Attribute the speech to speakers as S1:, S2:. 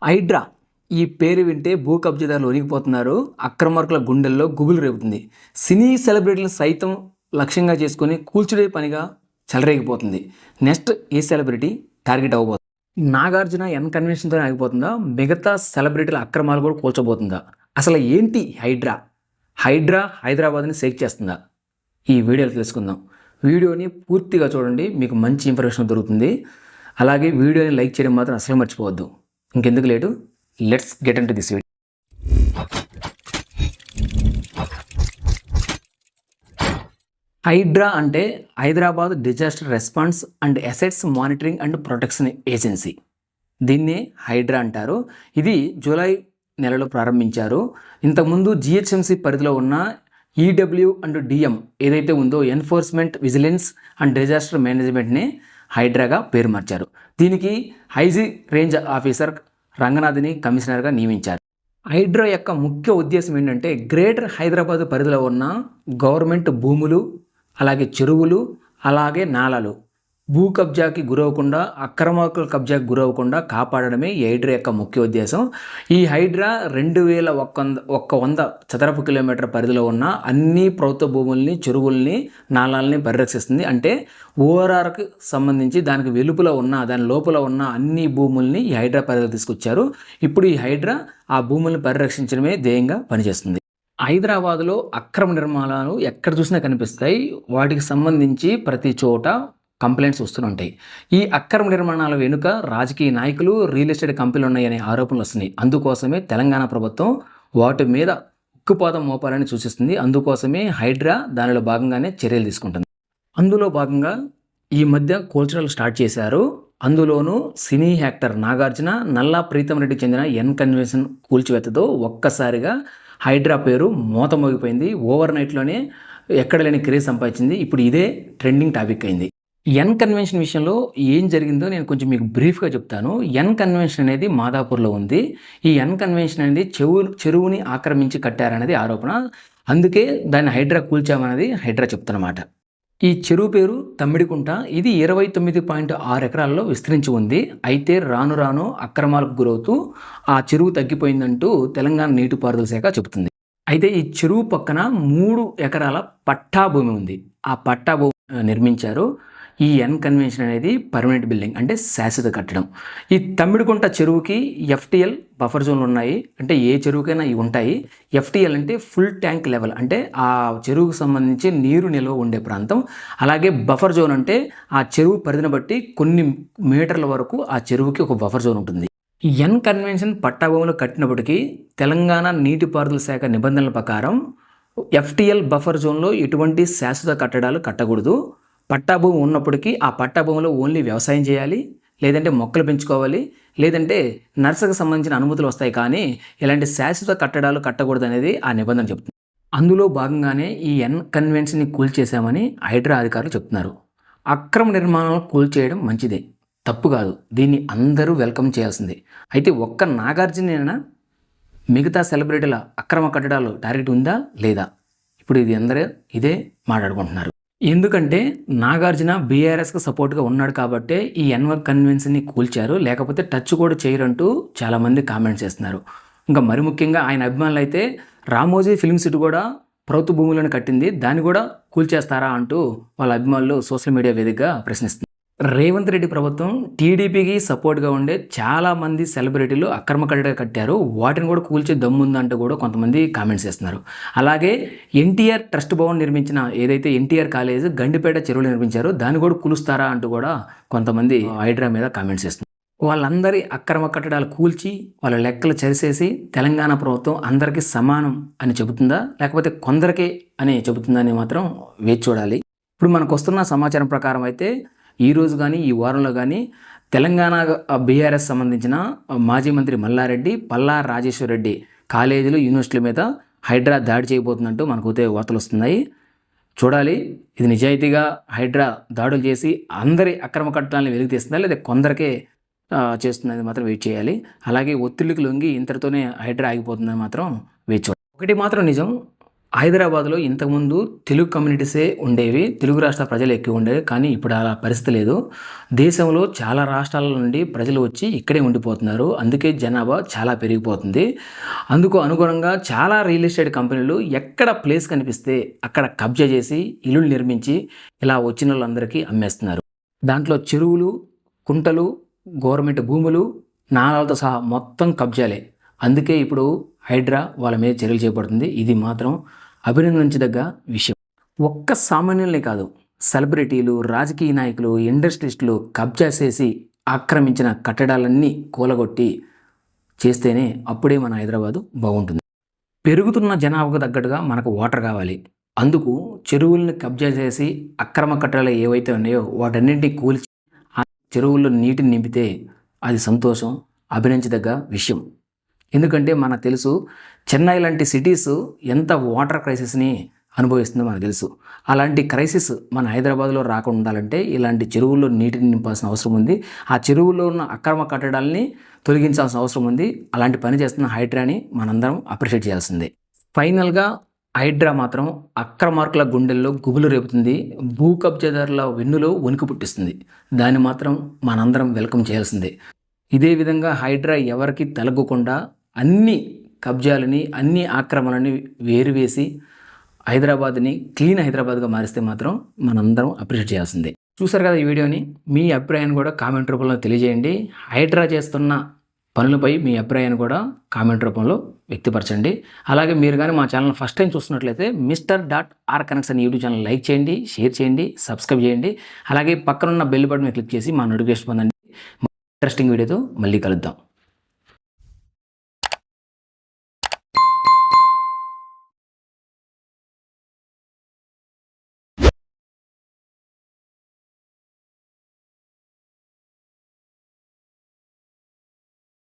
S1: హైడ్రా ఈ పేరు వింటే భూ కబ్జాదారులు ఒరిగిపోతున్నారు. అక్రమార్కుల గుండెల్లో గుబులు రేపుతుంది. సినీ సెలబ్రిటీలను సైతం లక్ష్యంగా చేసుకొని కూల్చుడే పనిగా చెలరేగిపోతుంది. నెక్స్ట్ ఏ సెలబ్రిటీ టార్గెట్ అవ్వబోతుంది? నాగార్జున ఎన్ కన్వెన్షన్తో ఆగిపోతుందా? మిగతా సెలబ్రిటీల అక్రమాలు కూడా కూల్చబోతుందా? అసలు ఏంటి హైడ్రా? హైడ్రా హైదరాబాద్ని షేక్ చేస్తుందా? ఈ వీడియోలో తెలుసుకుందాం. వీడియోని పూర్తిగా చూడండి, మీకు మంచి ఇన్ఫర్మేషన్ దొరుకుతుంది. అలాగే వీడియోని లైక్ చేయడం మాత్రం అసలు మర్చిపోవద్దు. ఇంకెందుకు late, let's get into this video. HYDRAA అంటే Hyderabad disaster response and assets monitoring and protection agency. దీన్నే హైడ్రా అంటారు. ఇది జూలై నెలలో ప్రారంభించారు. ఇంతకుముందు జిహెచ్ఎంసీ పరిధిలో ఉన్న ఈడబ్ల్యూ అండ్ డిఎం ఏదైతే ఉందో ఎన్ఫోర్స్మెంట్ విజిలెన్స్ అండ్ డిజాస్టర్ మేనేజ్మెంట్ని హైడ్రాగా పేరు మార్చారు. దీనికి ఐజీ రేంజ్ ఆఫీసర్ రంగనాథ్ని కమిషనర్గా నియమించారు. హైడ్రా యొక్క ముఖ్య ఉద్దేశం ఏంటంటే గ్రేటర్ హైదరాబాద్ పరిధిలో ఉన్న గవర్నమెంట్ భూములు, అలాగే చెరువులు, అలాగే నాలాలు భూ కబ్జాకి గురవకుండా, అక్రమార్కుల కబ్జాకి గురవకుండా కాపాడడమే ఈ హైడ్రా యొక్క ముఖ్య ఉద్దేశం. ఈ హైడ్రా 2100 చదరపు కిలోమీటర్ పరిధిలో ఉన్న అన్ని ప్రభుత్వ భూముల్ని, చెరువుల్ని, నాలాలని పరిరక్షిస్తుంది. అంటే ఓఆర్ఆర్కి సంబంధించి దానికి వెలుపల ఉన్న, దాని లోపల ఉన్న అన్ని భూముల్ని ఈ హైడ్రా పరిధిలో తీసుకొచ్చారు. ఇప్పుడు ఈ హైడ్రా ఆ భూముల్ని పరిరక్షించడమే ధ్యేయంగా పనిచేస్తుంది. హైదరాబాద్లో అక్రమ నిర్మాణాలు ఎక్కడ చూసినా కనిపిస్తాయి. వాటికి సంబంధించి ప్రతి చోట కంప్లైంట్స్ వస్తుంటాయి. ఈ అక్రమ నిర్మాణాల వెనుక రాజకీయ నాయకులు, రియల్ ఎస్టేట్ కంపెనీలు ఉన్నాయనే ఆరోపణలు వస్తున్నాయి. అందుకోసమే తెలంగాణ ప్రభుత్వం వాటి మీద ఉక్కుపాదం మోపాలని సూచిస్తుంది. అందుకోసమే హైడ్రా దానిలో భాగంగానే చర్యలు తీసుకుంటుంది. అందులో భాగంగా ఈ మధ్య కూల్చడాలు స్టార్ట్ చేశారు. అందులోనూ సినీ యాక్టర్ నాగార్జున, నల్లా ప్రీతం రెడ్డి చెందిన ఎన్ కన్వెన్షన్ కూల్చివేతతో ఒక్కసారిగా హైడ్రా పేరు మోతమోగిపోయింది. ఓవర్ నైట్లోనే ఎక్కడ లేని క్రేజ్ సంపాదించింది. ఇప్పుడు ఇదే ట్రెండింగ్ టాపిక్ అయింది. ఎన్ కన్వెన్షన్ విషయంలో ఏం జరిగిందో నేను కొంచెం మీకు బ్రీఫ్గా చెప్తాను. ఎన్ కన్వెన్షన్ అనేది మాదాపూర్లో ఉంది. ఈ ఎన్ కన్వెన్షన్ అనేది చెరువుని ఆక్రమించి కట్టారనేది ఆరోపణ. అందుకే దాన్ని హైడ్రా కూల్చామనేది హైడ్రా చెప్తున్నమాట. ఈ చెరువు పేరు తమ్మిడికుంట. ఇది 29.6 ఎకరాల్లో విస్తరించి ఉంది. అయితే రాను రాను అక్రమాలకు గురవుతూ ఆ చెరువు తగ్గిపోయిందంటూ తెలంగాణ నీటిపారుదల శాఖ చెబుతుంది. అయితే ఈ చెరువు పక్కన 3 ఎకరాల పట్టా భూమి ఉంది. ఆ పట్టా భూమి నిర్మించారు. ఈ ఎన్ కన్వెన్షన్ అనేది పర్మనెంట్ బిల్డింగ్, అంటే శాశ్వత కట్టడం. ఈ తమ్మిడికుంట చెరువుకి ఎఫ్టీఎల్ బఫర్ జోన్లు ఉన్నాయి. అంటే ఏ చెరువుకైనా ఇవి ఉంటాయి. ఎఫ్టీఎల్ అంటే ఫుల్ ట్యాంక్ లెవెల్, అంటే ఆ చెరువుకు సంబంధించి నీరు నిల్వ ఉండే ప్రాంతం. అలాగే బఫర్ జోన్ అంటే ఆ చెరువు పరిధిని బట్టి కొన్ని మీటర్ల వరకు ఆ చెరువుకి ఒక బఫర్ జోన్ ఉంటుంది. ఎన్ కన్వెన్షన్ పట్టాభూములు కట్టినప్పటికీ తెలంగాణ నీటిపారుదల శాఖ నిబంధనల ప్రకారం ఎఫ్టీఎల్ బఫర్ జోన్లో ఎటువంటి శాశ్వత కట్టడాలు కట్టకూడదు. పట్టాభూమి ఉన్నప్పటికీ ఆ పట్టాభూమిలో ఓన్లీ వ్యవసాయం చేయాలి, లేదంటే మొక్కలు పెంచుకోవాలి, లేదంటే నర్సరీకి సంబంధించిన అనుమతులు వస్తాయి. కానీ ఇలాంటి శాశ్వత కట్టడాలు కట్టకూడదు అనేది ఆ నిబంధన చెప్తుంది. అందులో భాగంగానే ఈ ఎన్ కన్వెన్షన్ని కూల్చేశామని హైడ్రా అధికారులు చెప్తున్నారు. అక్రమ నిర్మాణాలను కూల్చేయడం మంచిదే, తప్పు కాదు. దీన్ని అందరూ వెల్కమ్ చేయాల్సిందే. అయితే ఒక్క నాగార్జునేనా? మిగతా సెలబ్రిటీల అక్రమ కట్టడాలు టార్గెట్ ఉందా లేదా? ఇప్పుడు ఇది అందరూ ఇదే మాట్లాడుకుంటున్నారు. ఎందుకంటే నాగార్జున బీఆర్ఎస్కి సపోర్ట్గా ఉన్నాడు కాబట్టే ఈ ఎన్ కన్వెన్షన్ని కూల్చారు. లేకపోతే టచ్ కూడా చేయరంటూ చాలామంది కామెంట్స్ చేస్తున్నారు. ఇంకా మరి ముఖ్యంగా ఆయన అభిమానులు అయితే రామోజీ ఫిల్మ్ సిటీ కూడా ప్రభుత్వ భూములను కట్టింది, దాన్ని కూడా కూల్చేస్తారా అంటూ వాళ్ళ అభిమానులు సోషల్ మీడియా వేదికగా ప్రశ్నిస్తున్నారు. రేవంత్ రెడ్డి ప్రభుత్వం టీడీపీకి సపోర్ట్గా ఉండే చాలామంది సెలబ్రిటీలు అక్రమ కట్టడాలు కట్టారు. వాటిని కూడా కూల్చే దమ్ముందంటూ కూడా కొంతమంది కామెంట్స్ చేస్తున్నారు. అలాగే ఎన్టీఆర్ ట్రస్ట్ భవన్ నిర్మించిన ఏదైతే ఎన్టీఆర్ కాలేజ్ గండిపేట చెరువులు నిర్మించారో దాన్ని కూడా కూలుస్తారా అంటూ కూడా కొంతమంది హైడ్రా మీద కామెంట్స్ చేస్తున్నారు. వాళ్ళందరి అక్రమ కట్టడాలు కూల్చి వాళ్ళ లెక్కలు చరిసేసి తెలంగాణ ప్రభుత్వం అందరికీ సమానం అని చెబుతుందా, లేకపోతే కొందరికే అని చెబుతుందా అని మాత్రం వేచి చూడాలి. ఇప్పుడు మనకు వస్తున్న సమాచారం ప్రకారం అయితే ఈరోజు కానీ ఈ వారంలో కానీ తెలంగాణ బీఆర్ఎస్ సంబంధించిన మాజీ మంత్రి మల్లారెడ్డి, పల్లా రాజేశ్వర్ రెడ్డి కాలేజీలు, యూనివర్సిటీల మీద హైడ్రా దాడి చేయబోతుందంటూ మనకు వార్తలు వస్తున్నాయి. చూడాలి ఇది నిజాయితీగా హైడ్రా దాడులు చేసి అందరి అక్రమ కట్టడాలను వెలికి తీస్తుందా, లేదా కొందరికే చేస్తుందని మాత్రం వెయిట్ చేయాలి. అలాగే ఒత్తిడికి లొంగి ఇంతటితోనే హైడ్రా ఆగిపోతుందని మాత్రం వెయిట్ చూడాలి. ఒకటి మాత్రం నిజం, హైదరాబాద్లో ఇంతకుముందు తెలుగు కమ్యూనిటీసే ఉండేవి, తెలుగు రాష్ట్ర ప్రజలు ఎక్కువ ఉండేవి. కానీ ఇప్పుడు అలా పరిస్థితి లేదు. దేశంలో చాలా రాష్ట్రాల నుండి ప్రజలు వచ్చి ఇక్కడే ఉండిపోతున్నారు. అందుకే జనాభా చాలా పెరిగిపోతుంది. అందుకు అనుగుణంగా చాలా రియల్ ఎస్టేట్ కంపెనీలు ఎక్కడ ప్లేస్ కనిపిస్తే అక్కడ కబ్జా చేసి ఇల్లులు నిర్మించి ఇలా వచ్చిన వాళ్ళందరికీ అమ్మేస్తున్నారు. దాంట్లో చెరువులు, కుంటలు, గవర్నమెంట్ భూములు, నాలాలతో సహా మొత్తం కబ్జాలే. అందుకే ఇప్పుడు హైడ్రా వాళ్ళ మీద చర్యలు చేపడుతుంది. ఇది మాత్రం అభినందించదగ్గ విషయం. ఒక్క సామాన్యులనే కాదు, సెలబ్రిటీలు, రాజకీయ నాయకులు, ఇండస్ట్రియలిస్టులు కబ్జా చేసి ఆక్రమించిన కట్టడాలన్నీ కూలగొట్టి చేస్తేనే అప్పుడే మన హైదరాబాదు బాగుంటుంది. పెరుగుతున్న జనాభాకు తగ్గట్టుగా మనకు వాటర్ కావాలి. అందుకు చెరువులను కబ్జా చేసి అక్రమ కట్టడాలు ఏవైతే ఉన్నాయో వాటన్నింటినీ కూల్చి ఆ చెరువుల్లో నీటిని నింపితే అది సంతోషం, అభినందించదగ్గ విషయం. ఎందుకంటే మనకు తెలుసు చెన్నై లాంటి సిటీస్ ఎంత వాటర్ క్రైసిస్ని అనుభవిస్తుందో మనకు తెలుసు. అలాంటి క్రైసిస్ మన హైదరాబాద్లో రాకుండా ఉండాలంటే ఇలాంటి చెరువుల్లో నీటిని నింపాల్సిన అవసరం ఉంది. ఆ చెరువుల్లో ఉన్న అక్రమ కట్టడాలని తొలగించాల్సిన అవసరం ఉంది. అలాంటి పని చేస్తున్న హైడ్రాని మనందరం అప్రిషియేట్ చేయాల్సిందే. ఫైనల్గా హైడ్రా మాత్రం అక్రమార్కుల గుండెల్లో గుబులు రేపుతుంది, భూ కబ్జాదారుల వెన్నులో వణుకు పుట్టిస్తుంది. దాన్ని మాత్రం మనందరం వెల్కమ్ చేయాల్సిందే. ఇదే విధంగా హైడ్రా ఎవరికి తలగకుండా అన్ని కబ్జాలని, అన్ని ఆక్రమణని వేరువేసి హైదరాబాద్ని క్లీన్ హైదరాబాద్గా మారిస్తే మాత్రం మనందరం అప్రిషియేట్ చేయాల్సిందే. చూసారు కదా ఈ వీడియోని. మీ అభిప్రాయాన్ని కూడా కామెంట్ రూపంలో తెలియజేయండి. హైడ్రా చేస్తున్న పనులపై మీ అభిప్రాయాన్ని కూడా కామెంట్ రూపంలో వ్యక్తపరచండి. అలాగే మీరు కానీ మా ఛానల్ ఫస్ట్ టైం చూస్తున్నట్లయితే Mr.R Connects అనే యూట్యూబ్ ఛానల్ లైక్ చేయండి, షేర్ చేయండి, సబ్స్క్రైబ్ చేయండి. అలాగే పక్కనున్న బెల్ బటన్ క్లిక్ చేసి మా నోటిఫికేషన్ పొందండి. ఇంట్రెస్టింగ్ వీడియోతో మళ్ళీ కలుద్దాం.